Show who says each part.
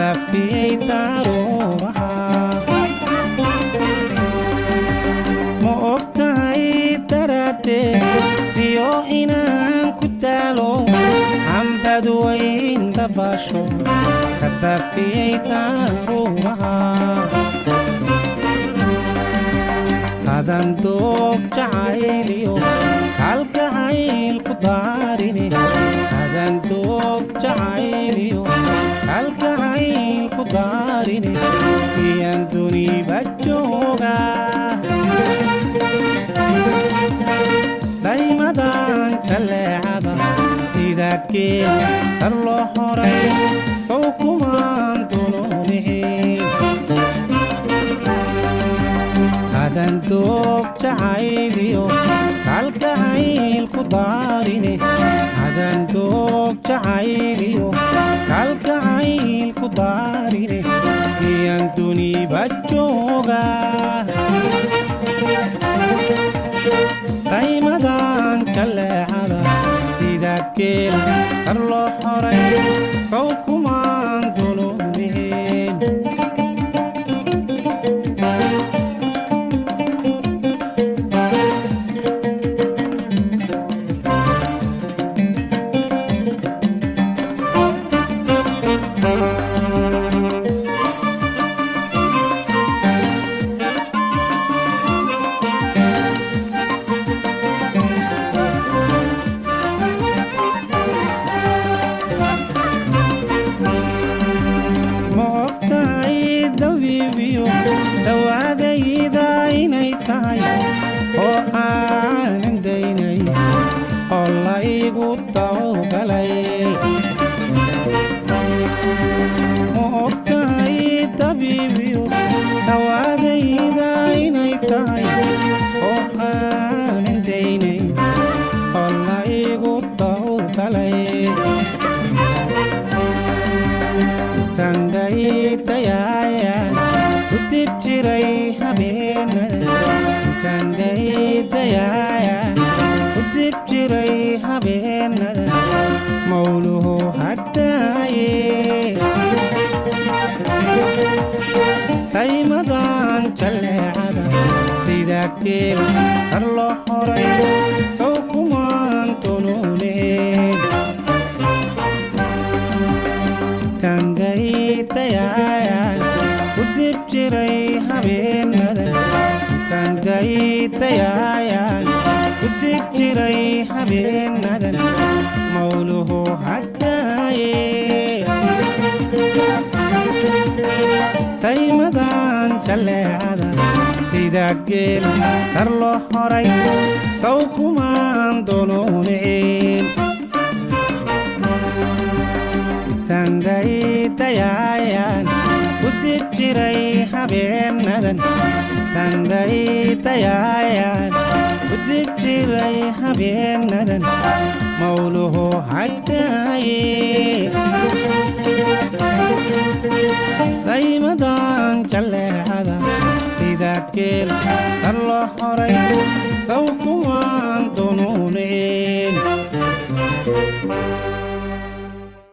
Speaker 1: كفافي تاروها موقتي تراتي ديو إنان كتالو عم بدوين دباشو كفافي تاروها هذا دوب جعيليو كالكعيل كداريني هذا دوب جعيليو كالكعيل كداريني يندوني بجوغا دايما دان كالعادة إذا كيل ترلو حري فوقمان دونوني هذا دوب جعيليو كالكعيل كداريني هذا دوب جعيليو كالكعيل كداريني يندوني بجوغا دايما دان كالعادة إذا كيل ترلو حري فوقمان دونوني dawadayda inay tahay oo aanan daynay oo la igu tawgalay ma ogtahay tabiibiyo dawadayda inay tahay oo aanan daynay oo la igu tawgalay tangaytayaya kutib jiray habeenada tangaytayaya kutib jiray habeenada mawluhu haddaaye taymadan jalleecada sida keel kar loo horay sow kumaan tolooleen tangaytayaya kutib jiray habeenada tangaytayaya kutib jiray habeenada mawluhu haddaaye taymadan jalleecada sida geel kar loo horay sow kumaan dolooneen tangaytayaya kutib jiray habeenadan tangaytayaya kutib jiray habeenadan mawluhu haddaaye daymadan jalleecada sida geel kar loo horay sow